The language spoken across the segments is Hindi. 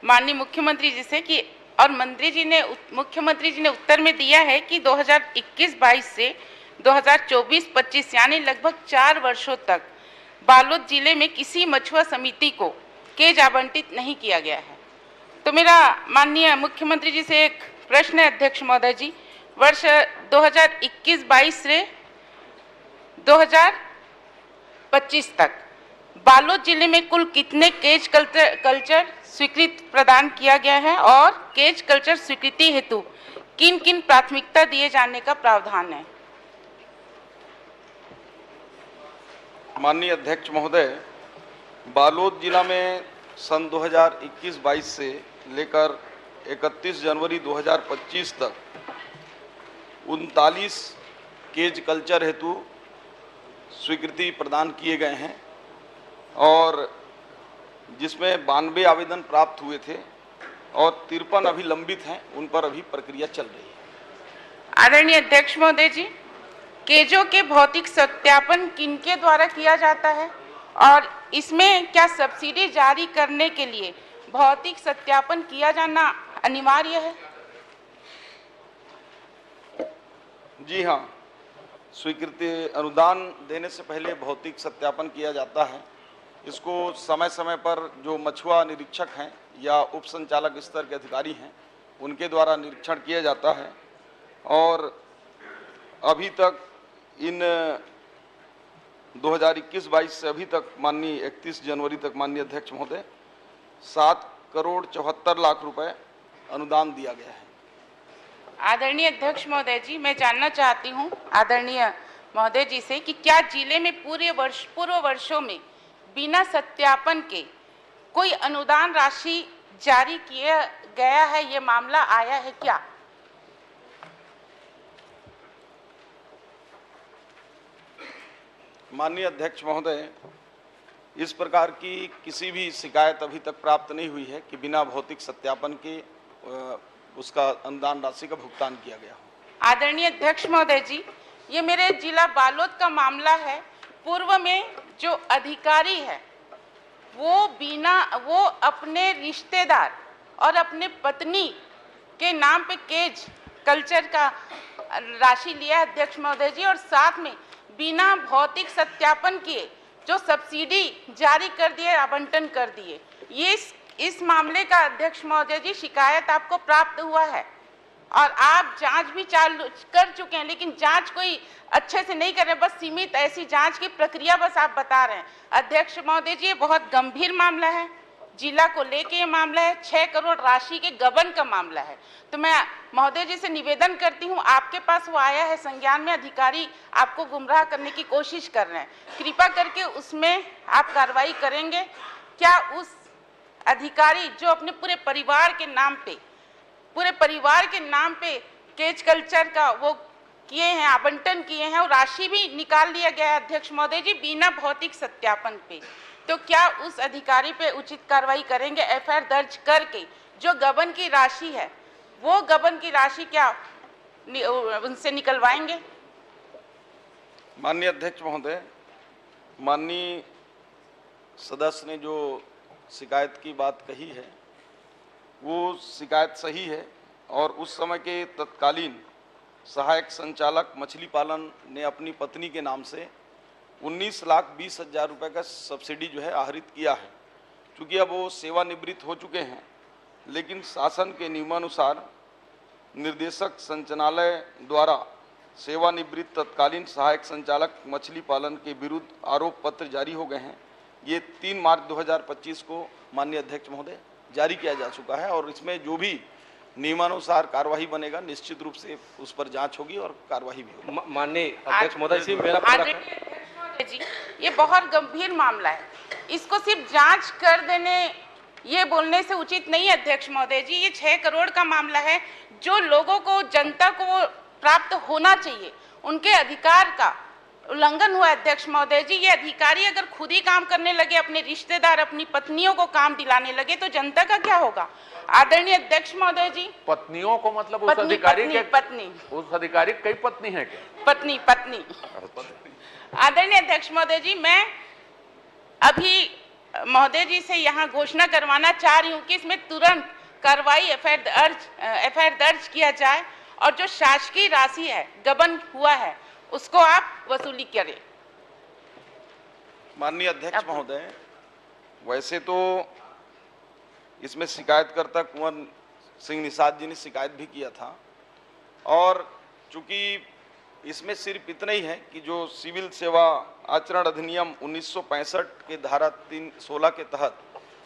माननीय मुख्यमंत्री जी से कि और मुख्यमंत्री जी ने उत्तर में दिया है कि 2021-22 से 2024-25 यानी लगभग 4 वर्षों तक बालोद जिले में किसी मछुआ समिति को केज आवंटित नहीं किया गया है। तो मेरा माननीय मुख्यमंत्री जी से एक प्रश्न है अध्यक्ष महोदय जी, वर्ष 2021-22 से 2025 तक बालोद जिले में कुल कितने केज कल्चर स्वीकृत प्रदान किया गया है और केज कल्चर स्वीकृति हेतु किन किन प्राथमिकता दिए जाने का प्रावधान है? माननीय अध्यक्ष महोदय, बालोद जिला में सन 2021-22 से लेकर 31 जनवरी 2025 तक 39 केज कल्चर हेतु स्वीकृति प्रदान किए गए हैं और जिसमें 92 आवेदन प्राप्त हुए थे और 53 अभी लंबित हैं, उन पर अभी प्रक्रिया चल रही है। आदरणीय अध्यक्ष महोदय जी, केजों के भौतिक सत्यापन किनके द्वारा किया जाता है और इसमें क्या सब्सिडी जारी करने के लिए भौतिक सत्यापन किया जाना अनिवार्य है? जी हाँ, स्वीकृति अनुदान देने से पहले भौतिक सत्यापन किया जाता है। इसको समय समय पर जो मछुआ निरीक्षक हैं या उप संचालक स्तर के अधिकारी हैं, उनके द्वारा निरीक्षण किया जाता है और अभी तक इन 2021-22 से अभी तक माननीय 31 जनवरी तक माननीय अध्यक्ष महोदय 7 करोड़ 74 लाख रुपए अनुदान दिया गया है। आदरणीय अध्यक्ष महोदय जी, मैं जानना चाहती हूं आदरणीय महोदय जी से कि क्या जिले में पूर्व वर्षों में बिना सत्यापन के कोई अनुदान राशि जारी किया गया है, ये मामला आया है क्या? माननीय अध्यक्ष महोदय, इस प्रकार की किसी भी शिकायत अभी तक प्राप्त नहीं हुई है कि बिना भौतिक सत्यापन के उसका अनुदान राशि का भुगतान किया गया हो। आदरणीय अध्यक्ष महोदय जी, ये मेरे जिला बालोद का मामला है। पूर्व में जो अधिकारी है वो अपने रिश्तेदार और अपने पत्नी के नाम पे केज कल्चर का राशि लिया है अध्यक्ष महोदय जी, और साथ में बिना भौतिक सत्यापन किए जो सब्सिडी जारी कर दिए, आवंटन कर दिए। ये इस मामले का अध्यक्ष महोदय जी शिकायत आपको प्राप्त हुआ है और आप जांच भी चालू कर चुके हैं, लेकिन जांच कोई अच्छे से नहीं कर रहे, बस सीमित ऐसी जांच की प्रक्रिया बस आप बता रहे हैं। अध्यक्ष महोदय जी, ये बहुत गंभीर मामला है, जिला को लेके ये मामला है, 6 करोड़ राशि के गबन का मामला है। तो मैं महोदय जी से निवेदन करती हूँ, आपके पास वो आया है संज्ञान में, अधिकारी आपको गुमराह करने की कोशिश कर रहे हैं, कृपा करके उसमें आप कार्रवाई करेंगे क्या? उस अधिकारी जो अपने पूरे परिवार के नाम पे केज कल्चर का वो किए हैं, आवंटन किए हैं और राशि भी निकाल लिया गया है अध्यक्ष महोदय जी बिना भौतिक सत्यापन पे, तो क्या उस अधिकारी पे उचित कार्रवाई करेंगे एफआईआर दर्ज करके? जो गबन की राशि है वो गबन की राशि क्या उनसे निकलवाएंगे? माननीय अध्यक्ष महोदय, माननीय सदस्य ने जो शिकायत की बात कही है वो शिकायत सही है और उस समय के तत्कालीन सहायक संचालक मछली पालन ने अपनी पत्नी के नाम से 19,20,000 रुपये का सब्सिडी जो है आहरित किया है। चूँकि अब वो सेवानिवृत्त हो चुके हैं, लेकिन शासन के नियमानुसार निर्देशक संचालनालय द्वारा सेवानिवृत्त तत्कालीन सहायक संचालक मछली पालन के विरुद्ध आरोप पत्र जारी हो गए हैं। ये 3 मार्च 2025 को माननीय अध्यक्ष महोदय जारी किया जा चुका है और इसमें जो भी नियमानुसार कार्यवाही बनेगा निश्चित रूप से उस पर जांच होगी और कार्यवाही भी होगी। माननीय अध्यक्ष महोदय जी, जी, ये बहुत गंभीर मामला है, इसको सिर्फ जांच कर देने ये बोलने से उचित नहीं है अध्यक्ष महोदय जी। ये 6 करोड़ का मामला है, जो लोगों को, जनता को वो प्राप्त होना चाहिए, उनके अधिकार का उल्लंघन हुआ अध्यक्ष महोदय जी। ये अधिकारी अगर खुद ही काम करने लगे, अपने रिश्तेदार, अपनी पत्नियों को काम दिलाने लगे, तो जनता का क्या होगा? आदरणीय अध्यक्ष महोदय जी, पत्नियों को मतलब उस अधिकारी के पत्नी उस अधिकारी की कई पत्नी है क्या? पत्नी। आदरणीय अध्यक्ष महोदय जी, मैं अभी महोदय जी से यहाँ घोषणा करवाना चाह रही हूँ कि इसमें तुरंत कार्रवाई एफआईआर दर्ज किया जाए और जो शासकीय राशि है, गबन हुआ है, उसको आप वसूली करें। माननीय अध्यक्ष महोदय, वैसे तो इसमें शिकायतकर्ता कुंवर सिंह निषाद जी ने शिकायत भी किया था और चूंकि इसमें सिर्फ इतना ही है कि जो सिविल सेवा आचरण अधिनियम 1965 के धारा 316 के तहत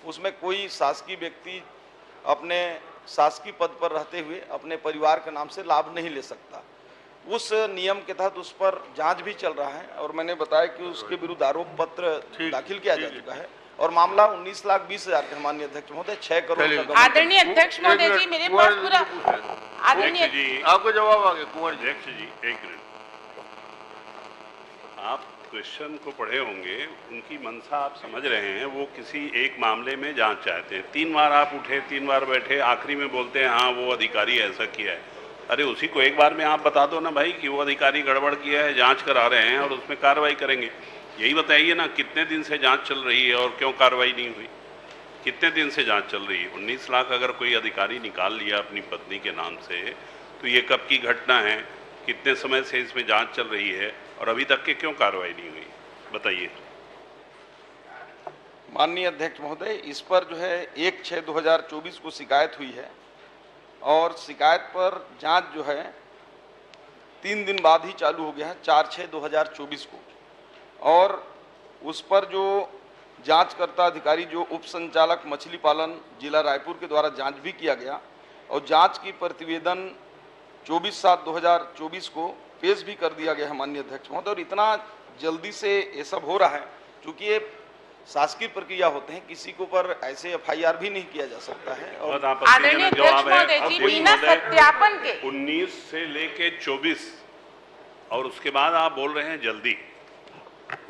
उसमें कोई शासकीय व्यक्ति अपने शासकीय पद पर रहते हुए अपने परिवार के नाम से लाभ नहीं ले सकता। उस नियम के तहत उस पर जांच भी चल रहा है और मैंने बताया कि उसके विरुद्ध आरोप पत्र दाखिल किया जा चुका है और मामला 19,20,000 के। माननीय अध्यक्ष महोदय, 6 करोड़ का। आदरणीय अध्यक्ष महोदय जी, मेरे पास पूरा आदरणीय जी आपको जवाब आ गया। कुंवर अध्यक्ष जी, एक मिनट, आप क्वेश्चन को पढ़े होंगे, उनकी मंशा आप समझ रहे हैं। वो किसी एक मामले में जांच चाहते हैं। 3 बार आप उठे, 3 बार बैठे, आखिरी में बोलते हैं हाँ वो अधिकारी ऐसा किया है। अरे उसी को एक बार में आप बता दो ना भाई कि वो अधिकारी गड़बड़ किया है, जांच करा रहे हैं और उसमें कार्रवाई करेंगे। यही बताइए ना, कितने दिन से जांच चल रही है और क्यों कार्रवाई नहीं हुई? कितने दिन से जांच चल रही है? 19 लाख अगर कोई अधिकारी निकाल लिया अपनी पत्नी के नाम से, तो ये कब की घटना है? कितने समय से इसमें जांच चल रही है और अभी तक के क्यों कार्रवाई नहीं हुई? बताइए। माननीय अध्यक्ष महोदय, इस पर जो है 1/6/2024 को शिकायत हुई है और शिकायत पर जांच जो है 3 दिन बाद ही चालू हो गया है, 4/6/2024 को। और उस पर जो जांचकर्ता अधिकारी जो उप संचालक मछली पालन जिला रायपुर के द्वारा जांच भी किया गया और जांच की प्रतिवेदन 24/7/2024 को पेश भी कर दिया गया है माननीय अध्यक्ष महोदय। और इतना जल्दी से ये सब हो रहा है क्योंकि ये शासकीय प्रक्रिया होते हैं, किसी के ऊपर ऐसे एफआईआर भी नहीं किया जा सकता है। और आदरणीय अध्यक्ष महोदय जी, बिना सत्यापन के 19 से लेके 24 और उसके बाद आप बोल रहे हैं जल्दी।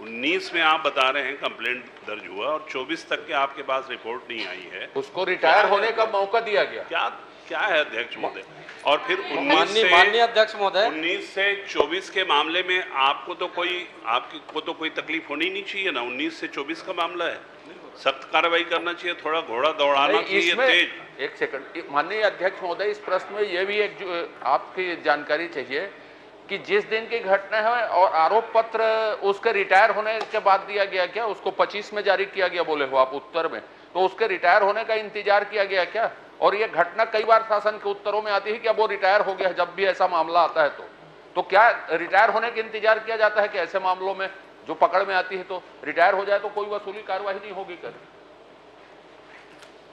19 में आप बता रहे हैं कंप्लेंट दर्ज हुआ और 24 तक के आपके पास रिपोर्ट नहीं आई है। उसको रिटायर होने का मौका दिया गया। क्या है अध्यक्ष महोदय? और फिर माननीय अध्यक्ष महोदय, 19 से 24 के मामले में आपको तो कोई तकलीफ होनी नहीं चाहिए ना। 19 से 24 का मामला है, सख्त कार्रवाई करना चाहिए, थोड़ा घोड़ा दौड़ाना चाहिए तेज। एक सेकंड, माननीय अध्यक्ष महोदय, इस प्रश्न में यह भी एक आपकी जानकारी चाहिए कि जिस दिन की घटना है और आरोप पत्र उसके रिटायर होने के बाद दिया गया क्या? उसको 25 में जारी किया गया बोले हो आप उत्तर में, तो उसके रिटायर होने का इंतजार किया गया क्या? और ये घटना कई बार शासन के उत्तरों में आती है कि अब वो रिटायर हो गया है। जब भी ऐसा मामला आता है तो क्या रिटायर होने का इंतजार किया जाता है कि ऐसे मामलों में जो पकड़ में आती है तो रिटायर हो जाए तो कोई वसूली कार्यवाही नहीं होगी? कर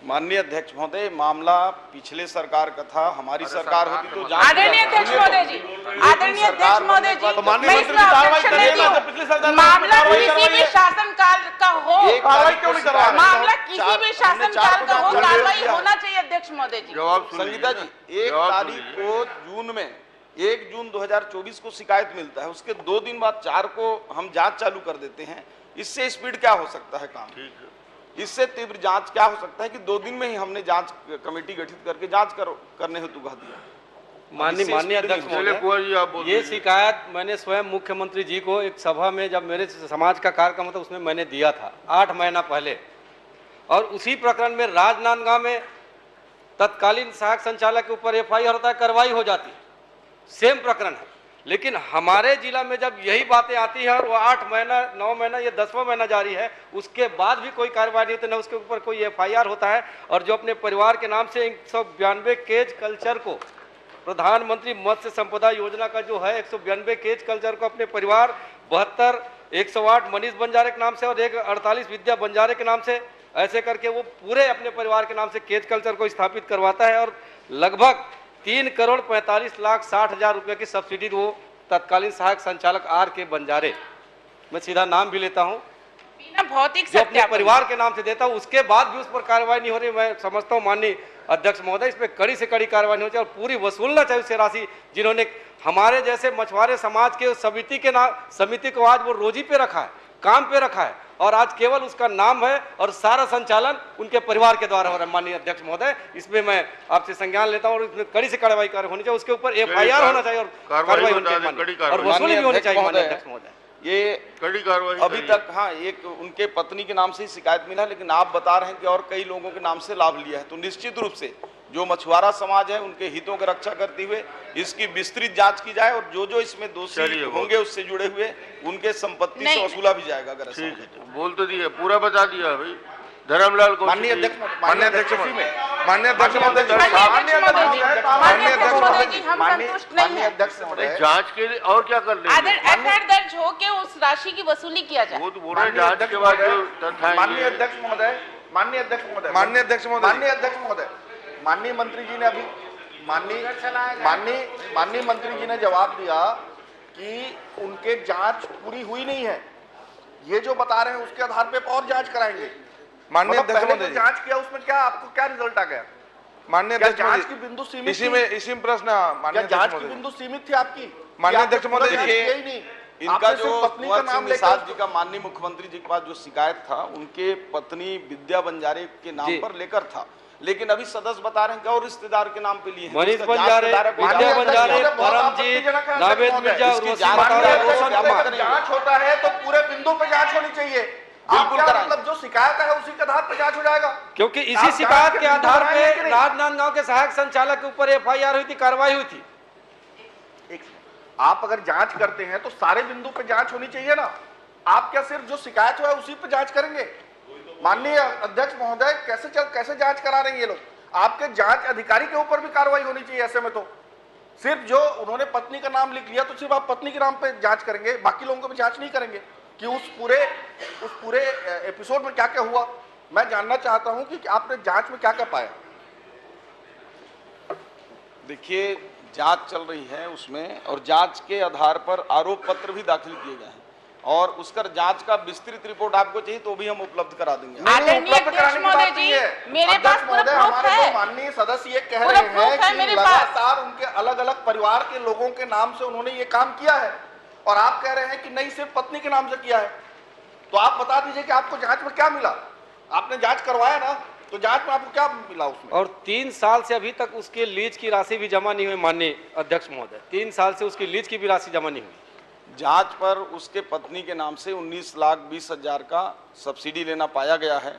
माननीय अध्यक्ष महोदय, मामला पिछले सरकार का था, हमारी सरकार होती तो जांच। आदरणीय अध्यक्ष महोदय जी, आदरणीय अध्यक्ष महोदय जी, मैं इसमें ऑब्जेक्शन देती हूं। मामला किसी भी शासन काल का हो, मामला किसी भी शासन काल का हो, कार्रवाई होना चाहिए अध्यक्ष महोदय जी। संगीता जी, 1 तारीख को जून में 1 जून 2024 को शिकायत मिलता है, उसके 2 दिन बाद 4 को हम जांच चालू कर देते हैं। इससे स्पीड क्या हो सकता है काम? इससे तीव्र जांच क्या हो सकता है कि 2 दिन में ही हमने जांच कमेटी गठित करके जांच करने हेतु कहा दिया। माननीय अध्यक्ष महोदय, ये शिकायत मैंने स्वयं मुख्यमंत्री जी को एक सभा में, जब मेरे समाज का कार्यक्रम था उसमें मैंने दिया था 8 महीना पहले। और उसी प्रकरण में राजनांदगांव में तत्कालीन सहायक संचालक के ऊपर एफआईआर होता है, कार्रवाई हो जाती है, सेम प्रकरण है। लेकिन हमारे जिला में जब यही बातें आती है और वो 8 महीना 9 महीना ये 10वां महीना जारी है, उसके बाद भी कोई कार्रवाई नहीं होती, न उसके ऊपर कोई एफआईआर होता है। और जो अपने परिवार के नाम से 192 केज कल्चर को, प्रधानमंत्री मत्स्य संपदा योजना का जो है 192 केज कल्चर को अपने परिवार 72 108 मनीष बंजारे के नाम से और 48 विद्या बंजारे के नाम से, ऐसे करके वो पूरे अपने परिवार के नाम से केज कल्चर को स्थापित करवाता है। और लगभग 3,45,60,000 रुपये की सब्सिडी वो तत्कालीन सहायक संचालक आर के बंजारे, मैं सीधा नाम भी लेता हूं, बिना भौतिक जो अपने परिवार के नाम से देता हूं, उसके बाद भी उस पर कार्रवाई नहीं हो रही। मैं समझता हूं माननीय अध्यक्ष महोदय, इस पर कड़ी से कड़ी कार्रवाई नहीं हो चाहिए और पूरी वसूलना चाहिए उससे राशि जिन्होंने हमारे जैसे मछुआरे समाज के समिति को आज वो रोजी पे रखा है, काम पे रखा है, और आज केवल उसका नाम है और सारा संचालन उनके परिवार के द्वारा हो रहा है। माननीय अध्यक्ष महोदय, इसमें मैं आपसे संज्ञान लेता हूं और इसमें कड़ी से कार्रवाई होनी चाहिए, उसके ऊपर एफआईआर होना चाहिए और कार्रवाई होनी चाहिए और वसूली भी होनी चाहिए। माननीय अध्यक्ष महोदय, ये कड़ी कार्रवाई अभी तक हाँ एक उनके पत्नी के नाम से ही शिकायत मिला, लेकिन आप बता रहे हैं कि और कई लोगों के नाम से लाभ लिया है। तो निश्चित रूप से जो मछुआरा समाज है उनके हितों की रक्षा करते हुए इसकी विस्तृत जांच की जाए और जो इसमें दोषी होंगे उससे जुड़े हुए उनके संपत्ति से वसूला भी जाएगा। अगर ठीक है, बोल तो दिया, पूरा बता दिया भाई। धर्मलाल को माननीय अध्यक्ष माननीय अध्यक्ष महोदय जी, माननीय अध्यक्ष महोदय जांच के लिए और क्या कर लेंगे? एफआईआर दर्ज हो के उस राशि की वसूली किया जाए। वो तो बोल रहे हैं जांच के बाद जो तथ्य माननीय अध्यक्ष महोदय, माननीय अध्यक्ष महोदय, माननीय अध्यक्ष महोदय, माननीय अध्यक्ष महोदय, माननीय मंत्री जी ने अभी माननीय मंत्री जी ने जवाब दिया कि उनके जांच पूरी हुई नहीं है। ये जो बता रहे हैं उसके आधार पे और जांच कराएंगे। माननीय अध्यक्ष पहले महोदय जो जांच किया उसमें क्या आपको क्या रिजल्ट आ गया? माननीय क्या अध्यक्ष जांच की महोदय, बिंदु सीमित इसी में प्रश्न क्या माननीय जांच अध्यक्ष की महोदय, बिंदु सीमित थी आपकी? माननीय अध्यक्ष महोदय, देखिए ही नहीं, इनका आपने जो सिर्फ पत्नी का कुंवर सिंह नाम निषाद जी लेकर का माननीय मुख्यमंत्री जी के पास जो शिकायत था उनके पत्नी विद्या बंजारे के नाम पर लेकर था, लेकिन अभी सदस्य बता रहे हैं कि और रिश्तेदार के नाम पे लिए हैं। मनीष उसका जांच बंजारे, के दायरा कोई विद्या जांच बंजारे, नहीं है। परमजीत, नावेद मिर्जा, इसकी उर्वशी जांच बतारा, करेंगे। रोशन कुमार। अगर जांच होता है तो पूरे बिंदु पे जांच होनी चाहिए। बिल्कुल आप क्या कराएंगे। मतलब जो शिकायत है उसी के आधार पर जांच हो जाएगा? क्योंकि आप इसी जांच शिकायत के के बिंदु आधार बनाएंगे कि पे नहीं? राजनांदगांव के सहायक संचालक के ऊपर एफआईआर हुई थी, कार्रवाई हुई थी। आप अगर जांच करते हैं तो सारे बिंदु पे जांच होनी चाहिए ना। आप क्या सिर्फ जो शिकायत हुआ है उसी पे जांच करेंगे? माननीय अध्यक्ष महोदय, कैसे जांच करा रहे हैं ये लोग? आपके जांच अधिकारी के ऊपर भी कार्रवाई होनी चाहिए। ऐसे में तो सिर्फ जो उन्होंने पत्नी का नाम लिख लिया तो सिर्फ आप पत्नी के नाम पे जांच करेंगे, बाकी लोगों को भी जांच नहीं करेंगे कि उस पूरे एपिसोड में क्या क्या हुआ। मैं जानना चाहता हूं कि आपने जांच में क्या क्या पाया। देखिए, जांच चल रही है उसमें और जांच के आधार पर आरोप पत्र भी दाखिल किए गए हैं और उसका जांच का विस्तृत रिपोर्ट आपको चाहिए तो भी हम उपलब्ध करा देंगे। आदरणीय अध्यक्ष महोदय जी, मेरे पास पूरा प्रूफ हमारे है। जो माननीय सदस्य ये कह पूरा रहे प्रूफ है हैं कि मेरे पास। लगातार उनके अलग अलग परिवार के लोगों के नाम से उन्होंने ये काम किया है और आप कह रहे हैं कि नहीं सिर्फ पत्नी के नाम से किया है। तो आप बता दीजिए कि आपको जांच में क्या मिला? आपने जांच करवाया ना, तो जांच में आपको क्या मिला उसमें? और 3 साल से अभी तक उसके लीज की राशि भी जमा नहीं हुई। माननीय अध्यक्ष महोदय, 3 साल से उसकी लीज की भी राशि जमा नहीं हुई। जांच पर उसके पत्नी के नाम से 19,20,000 का सब्सिडी लेना पाया गया है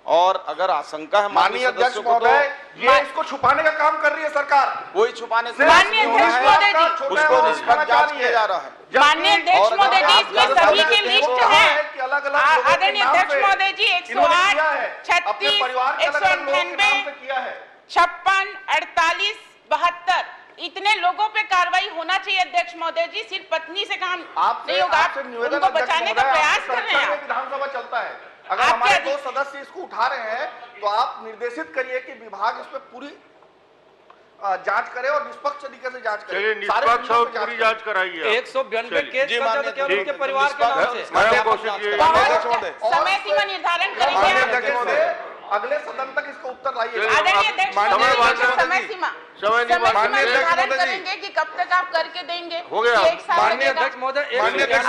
और अगर आशंका है माननीय अध्यक्ष महोदय, ये इसको छुपाने का काम कर रही है सरकार। कोई छुपाने से माननीय नहीं हो रहा अध्यक्ष है, महोदय जी, उसको निष्पक्ष जांच किया जा रहा है। माननीय अध्यक्ष महोदय जी, इसमें सभी के लिस्ट है। आदरणीय अध्यक्ष महोदय जी, 108, 36, 198, 56, 48, 72 इतने लोगों पे कार्रवाई होना चाहिए। अध्यक्ष महोदय जी, सिर्फ पत्नी से काम नहीं होगा। आप उनको बचाने का प्रयास कर रहे हैं। विधानसभा चलता है, अगर आपके हमारे 2 सदस्य इसको उठा रहे हैं तो आप निर्देशित करिए कि विभाग इस पे पूरी जांच करे और निष्पक्ष तरीके से जांच करे। चलिए निष्पक्ष और पूरी जांच कराइए। 192 केस जी, दर्ज माननीय केवल उनके परिवार के नाम से। समय सीमा निर्धारण करेंगे आप। अगले सदन तक इसका उत्तर लाइए। आदरणीय अध्यक्ष महोदय जी, समय सीमा माननीय निर्धारण करेंगे कि कब तक आप करके देंगे। हो गया। कि 1 साल माननीय लगेगा। अध्यक्ष महोदय, आदरणीय अध्यक्ष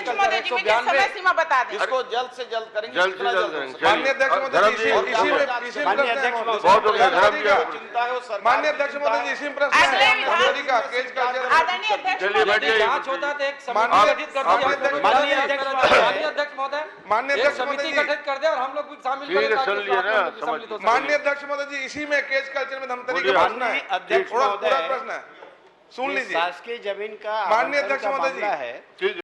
महोदय जी, मुझे समय सीमा बता दें। इसको जल्द से जल्द करेंगे, जल्द से जितना जल्द हो करेंगे। सके। माननीय अध्यक्ष महोदय जी, माननीय अध्यक्ष महोदय, बहुत हो गया, धर्म जी। चिंता है वो सरकार माननीय की अध्यक्ष चिंता महोदय जी, है। इसी में प्रश्न अगले है विधान- धर्मपुरी का केस का आदरणीय अध्यक्ष चलिए महोदय जी, बैठिए। जांच होता है तो एक माननीय समिति गठित कर दी। माननीय अध्यक्ष माननीय अध्यक्ष महोदय, माननीय एक अध्यक्ष समिति महोदय जी, गठित कर दे और हम लोग भी शामिल ठीक है, करें ताकि सुन इस लिए बात में ना, हम भी सम्मिलित हो सकें। माननीय अध्यक्ष महोदय जी, इसी में केस कल्चर में धमतरी बोलिए। का प्रश्न है। अध्यक्ष पूरा महोदय, प्रश्न है, सुन लीजिए। शासकीय जमीन का माननीय आवंटन अध्यक्ष का महोदय जी, मामला है। ठीक है।